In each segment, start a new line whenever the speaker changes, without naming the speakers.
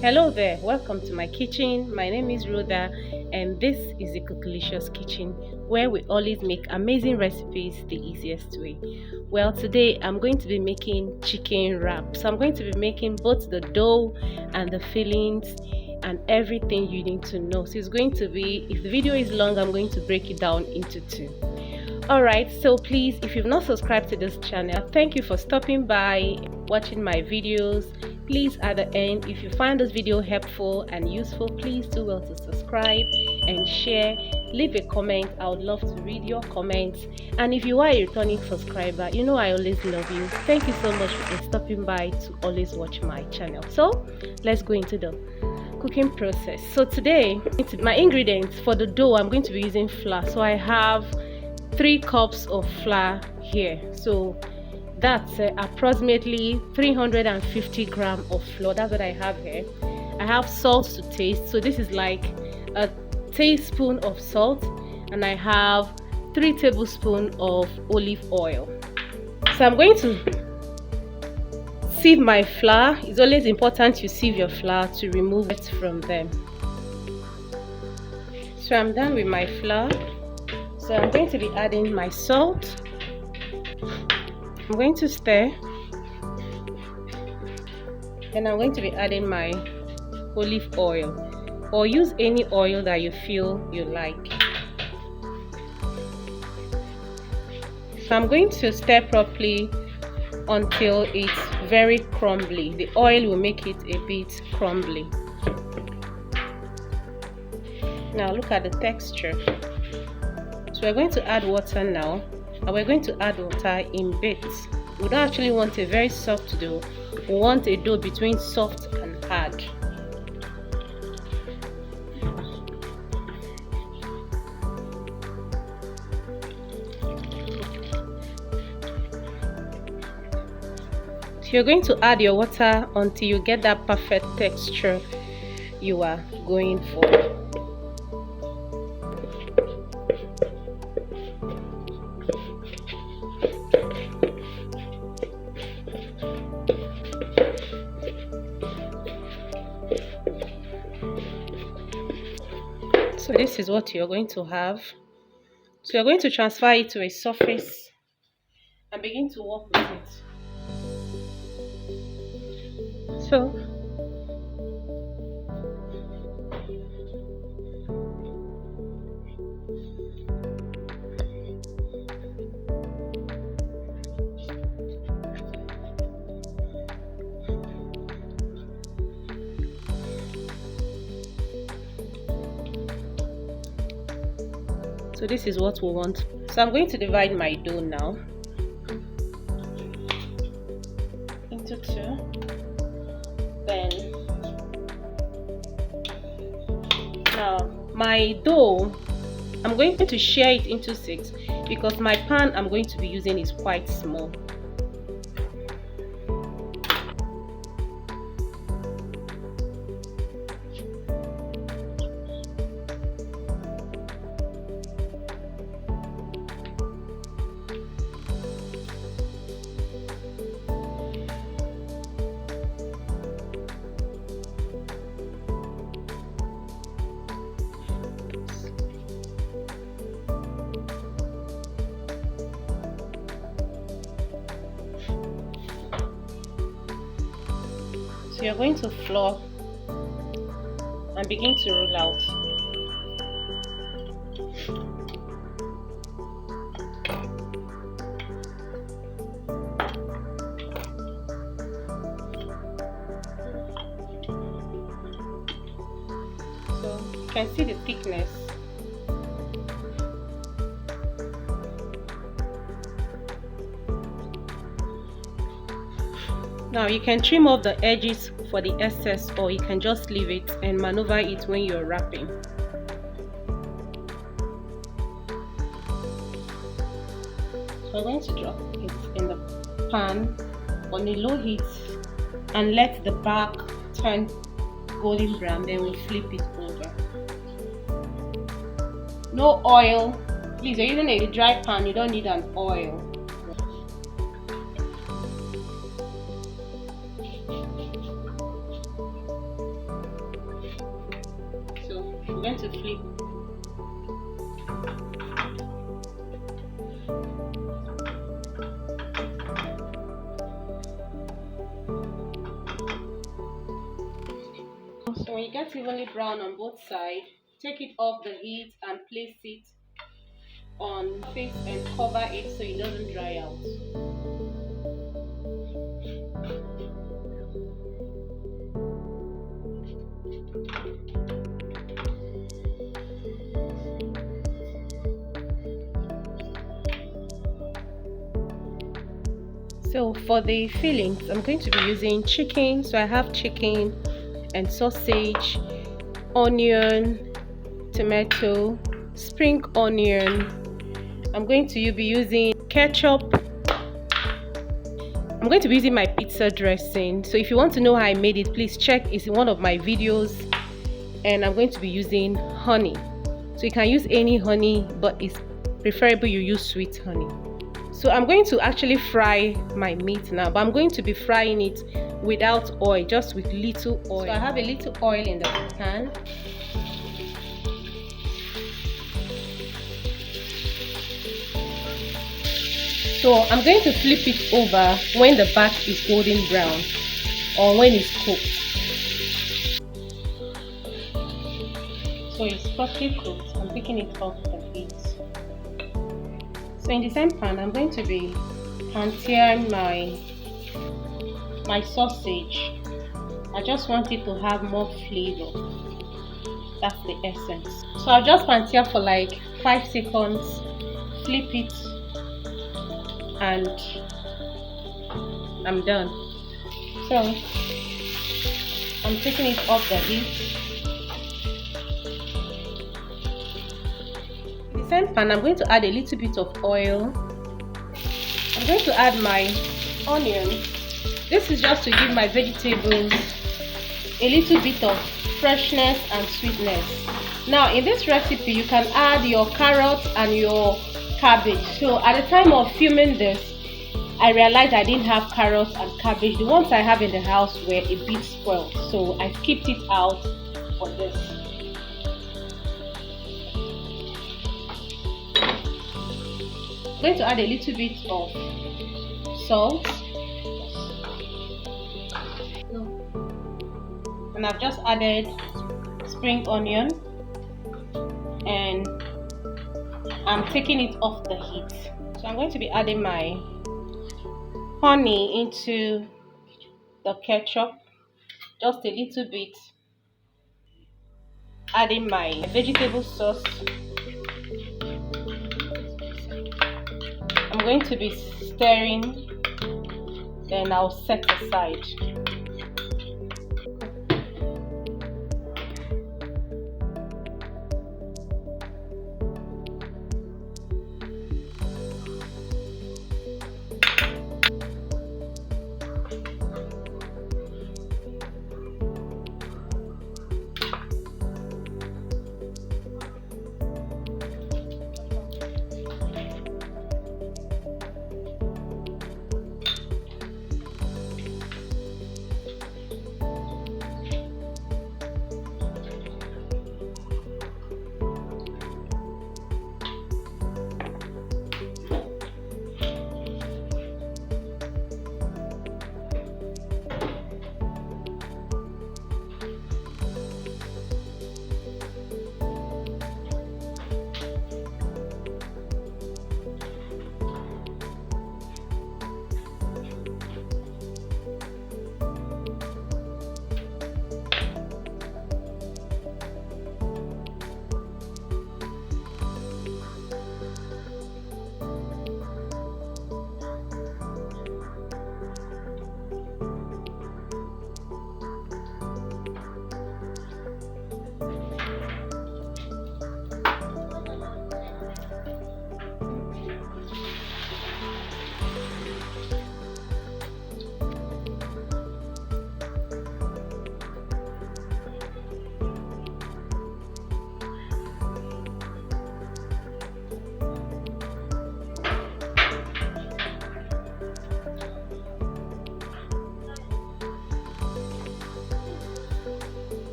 Hello there, welcome to my kitchen. My name is Rhoda, and this is the Cookalicious Kitchen where we always make amazing recipes the easiest way. Well, today I'm going to be making chicken wrap. So I'm going to be making both the dough and the fillings and everything you need to know. So it's going to be, if the video is long, I'm going to break it down into two. Alright, so please, if you've not subscribed to this channel, thank you for stopping by, watching my videos. Please, at the end, if you find this video helpful and useful, please do well to subscribe and share. Leave a comment. I would love to read your comments. And if you are a returning subscriber, you know I always love you. Thank you so much for stopping by to always watch my channel. So let's go into the cooking process. So today, my ingredients for the dough, I'm going to be using flour. So I have 3 cups of flour here, so that's approximately 350 grams of flour. That's what I have here. I have salt to taste, so this is like a teaspoon of salt, and I have 3 tablespoons of olive oil. So I'm going to sieve my flour. It's always important you sieve your flour to remove it from them. So I'm done with my flour. So I'm going to be adding my salt. I'm going to stir, and I'm going to be adding my olive oil, or use any oil that you feel you like. So I'm going to stir properly until it's very crumbly. The oil will make it a bit crumbly. Now look at the texture. So we're going to add water now, and we're going to add water in bits. We don't actually want a very soft dough. We want a dough between soft and hard. So you're going to add your water until you get that perfect texture you are going for. So this is what you're going to have. So you're going to transfer it to a surface and begin to work with it. So this is what we want. So I'm going to divide my dough now into 2. Then now my dough, I'm going to share it into 6 because my pan I'm going to be using is quite small. So you're going to flour and begin to roll out. So you can see the thickness. Now you can trim off the edges for the excess, or you can just leave it and maneuver it when you're wrapping. So I'm going to drop it in the pan on a low heat and let the back turn golden brown, then we'll flip it over. No oil. Please, you're using a dry pan, you don't need an oil. going to flip. So when you get evenly brown on both sides, take it off the heat and place it on face and cover it so it doesn't dry out. So for the fillings, I'm going to be using chicken. So I have chicken and sausage, onion, tomato, spring onion. I'm going to be using ketchup. I'm going to be using my pizza dressing. So if you want to know how I made it, please check. It's in one of my videos. And I'm going to be using honey. So you can use any honey, but it's preferable you use sweet honey. So I'm going to actually fry my meat now, but I'm going to be frying it without oil, just with little oil. So I have a little oil in the pan. So I'm going to flip it over when the back is golden brown or when it's cooked. So it's properly cooked. I'm taking it off the heat. So in the same pan, I'm going to be pan-searing my sausage. I just want it to have more flavor. That's the essence. So I'll just pan-sear for like 5 seconds, flip it, and I'm done. So I'm taking it off the heat. In the same pan, I'm going to add a little bit of oil. I'm going to add my onion. This is just to give my vegetables a little bit of freshness and sweetness. Now in this recipe, you can add your carrots and your cabbage. So at the time of filming this, I realized I didn't have carrots and cabbage. The ones I have in the house were a bit spoiled, so I skipped it out for this. I'm going to add a little bit of salt, and I've just added spring onion, and I'm taking it off the heat. So I'm going to be adding my honey into the ketchup, just a little bit, adding my vegetable sauce. I'm going to be stirring, then I'll set aside.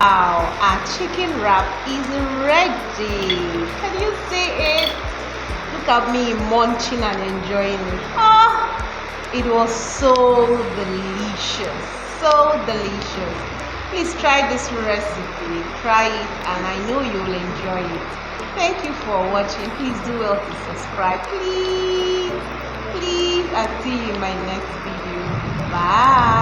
Wow, our chicken wrap is ready. Can you see it? Look at me munching and enjoying it. Oh, it was so delicious. So delicious. Please try this recipe. Try it and I know you'll enjoy it. Thank you for watching. Please do well to subscribe. Please. Please. I'll see you in my next video. Bye.